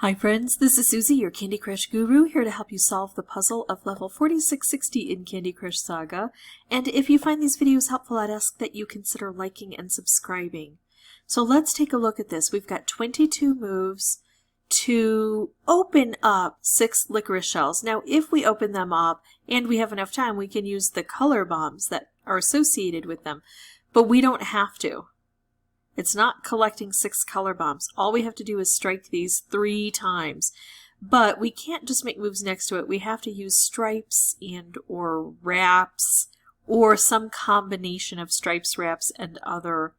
Hi friends, this is Suzy, your Candy Crush guru, here to help you solve the puzzle of level 4660 in Candy Crush Saga. And if you find these videos helpful, I'd ask that you consider liking and subscribing. So let's take a look at this. We've got 22 moves to open up 6 licorice shells. Now if we open them up and we have enough time, we can use the color bombs that are associated with them, but we don't have to. It's not collecting 6 color bombs. All we have to do is strike these 3 times. But we can't just make moves next to it. We have to use stripes and or wraps or some combination of stripes, wraps, and other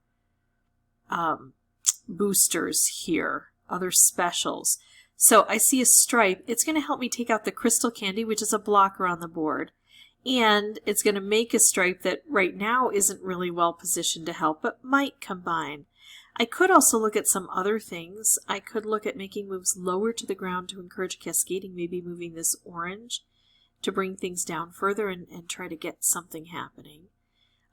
boosters here, other specials. So I see a stripe. It's going to help me take out the crystal candy, which is a blocker on the board. And it's going to make a stripe that right now isn't really well positioned to help, but might combine. I could also look at some other things. I could look at making moves lower to the ground to encourage cascading, maybe moving this orange to bring things down further and try to get something happening.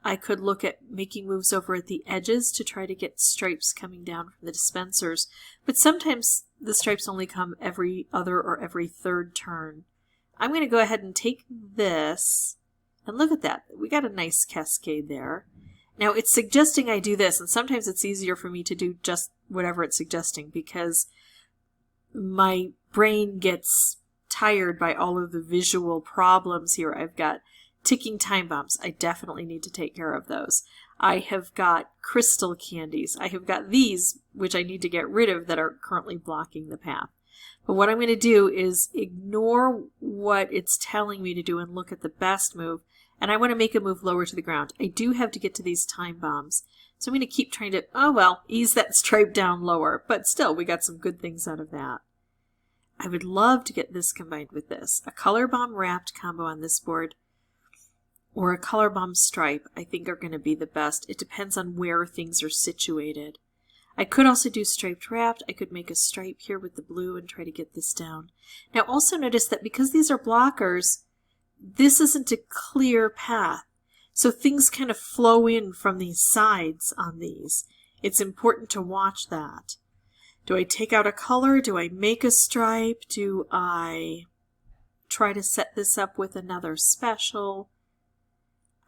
I could look at making moves over at the edges to try to get stripes coming down from the dispensers, but sometimes the stripes only come every other or every third turn. I'm going to go ahead and take this, and look at that. We got a nice cascade there. Now it's suggesting I do this, and sometimes it's easier for me to do just whatever it's suggesting because my brain gets tired by all of the visual problems here. I've got ticking time bombs. I definitely need to take care of those. I have got crystal candies. I have got these, which I need to get rid of, that are currently blocking the path. But what I'm going to do is ignore what it's telling me to do and look at the best move. And I want to make a move lower to the ground. I do have to get to these time bombs. So I'm going to keep trying to, ease that stripe down lower. But still, we got some good things out of that. I would love to get this combined with this. A color bomb wrapped combo on this board or a color bomb stripe I think are going to be the best. It depends on where things are situated. I could also do striped wrapped. I could make a stripe here with the blue and try to get this down. Now also notice that because these are blockers, this isn't a clear path. So things kind of flow in from these sides on these. It's important to watch that. Do I take out a color? Do I make a stripe? Do I try to set this up with another special?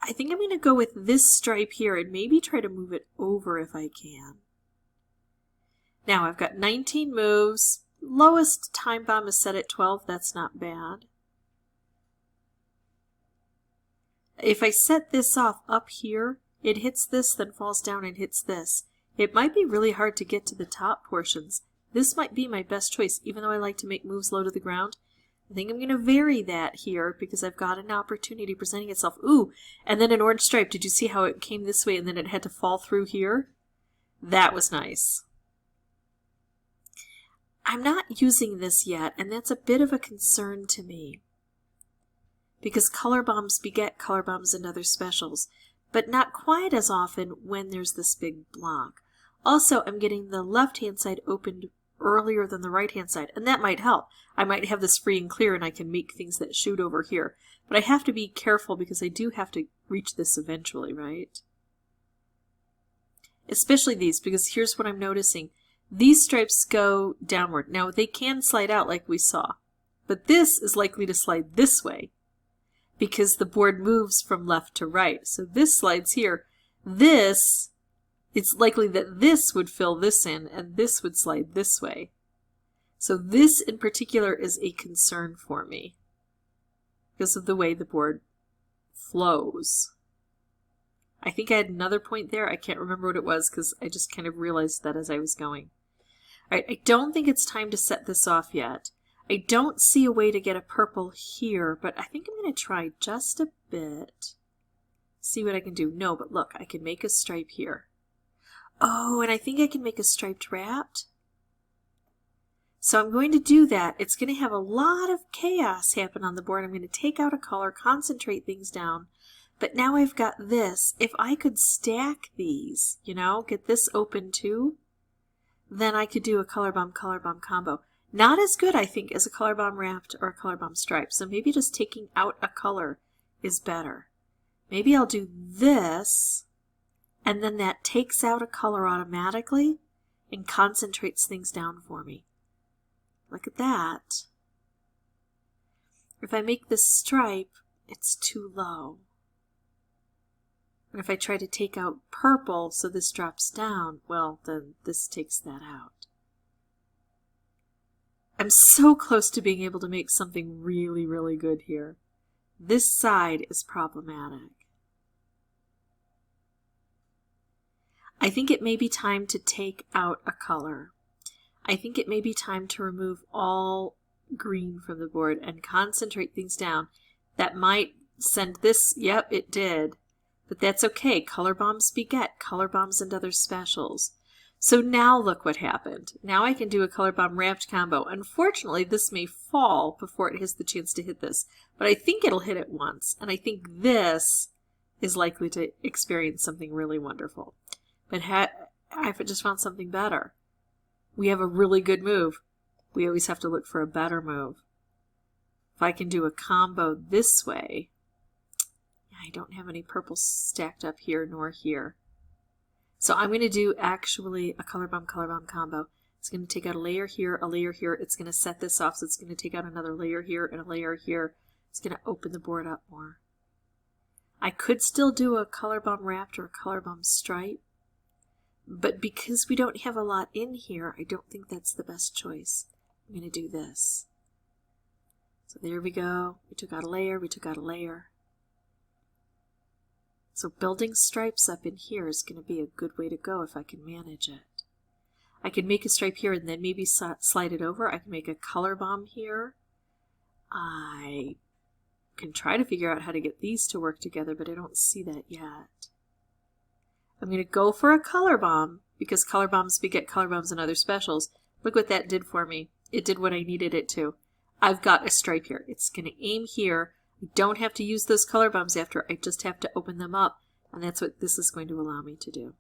I think I'm going to go with this stripe here and maybe try to move it over if I can. Now I've got 19 moves. Lowest time bomb is set at 12. That's not bad. If I set this off up here, it hits this, then falls down and hits this. It might be really hard to get to the top portions. This might be my best choice, even though I like to make moves low to the ground. I think I'm going to vary that here because I've got an opportunity presenting itself. Ooh, and then an orange stripe. Did you see how it came this way and then it had to fall through here? That was nice. I'm not using this yet, and that's a bit of a concern to me. Because color bombs beget color bombs and other specials, but not quite as often when there's this big block. Also, I'm getting the left-hand side opened earlier than the right-hand side, and that might help. I might have this free and clear, and I can make things that shoot over here. But I have to be careful because I do have to reach this eventually, right? Especially these, because here's what I'm noticing. These stripes go downward. Now, they can slide out like we saw, but this is likely to slide this way because the board moves from left to right. So this slides here. This, it's likely that this would fill this in and this would slide this way. So this in particular is a concern for me because of the way the board flows. I think I had another point there. I can't remember what it was because I just kind of realized that as I was going. All right, I don't think it's time to set this off yet. I don't see a way to get a purple here, but I think I'm going to try just a bit. See what I can do. No, but look, I can make a stripe here. Oh, and I think I can make a striped wrapped. So I'm going to do that. It's going to have a lot of chaos happen on the board. I'm going to take out a color, concentrate things down. But now I've got this. If I could stack these, get this open too, then I could do a color bomb combo. Not as good, I think, as a color bomb wrapped or a color bomb stripe. So maybe just taking out a color is better. Maybe I'll do this, and then that takes out a color automatically and concentrates things down for me. Look at that. If I make this stripe, it's too low. And if I try to take out purple so this drops down, well, then this takes that out. I'm so close to being able to make something really, really good here. This side is problematic. I think it may be time to take out a color. I think it may be time to remove all green from the board and concentrate things down. That might send this, yep, it did. But that's okay. Color bombs beget color bombs and other specials. So now look what happened. Now I can do a color bomb wrapped combo. Unfortunately, this may fall before it has the chance to hit this. But I think it'll hit it once. And I think this is likely to experience something really wonderful. But I've just found something better. We have a really good move. We always have to look for a better move. If I can do a combo this way, I don't have any purple stacked up here nor here. So I'm going to do actually a color bomb combo. It's going to take out a layer here, a layer here. It's going to set this off, so it's going to take out another layer here and a layer here. It's going to open the board up more. I could still do a color bomb wrapped or a color bomb stripe, but because we don't have a lot in here, I don't think that's the best choice. I'm going to do this. So there we go. We took out a layer, we took out a layer. So building stripes up in here is going to be a good way to go if I can manage it. I can make a stripe here and then maybe slide it over. I can make a color bomb here. I can try to figure out how to get these to work together, but I don't see that yet. I'm going to go for a color bomb because color bombs beget color bombs and other specials. Look what that did for me. It did what I needed it to. I've got a stripe here. It's going to aim here. I don't have to use those color bombs after. I just have to open them up, and that's what this is going to allow me to do.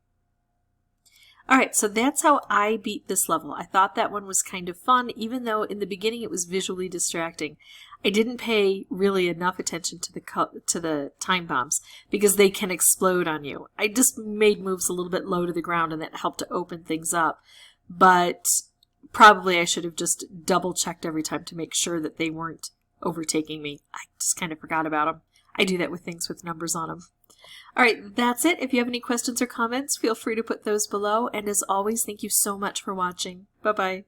Alright, so that's how I beat this level. I thought that one was kind of fun, even though in the beginning it was visually distracting. I didn't pay really enough attention to the time bombs because they can explode on you. I just made moves a little bit low to the ground, and that helped to open things up. But probably I should have just double checked every time to make sure that they weren't overtaking me. I just kind of forgot about them. I do that with things with numbers on them. Alright, that's it. If you have any questions or comments, feel free to put those below. And as always, thank you so much for watching. Bye-bye.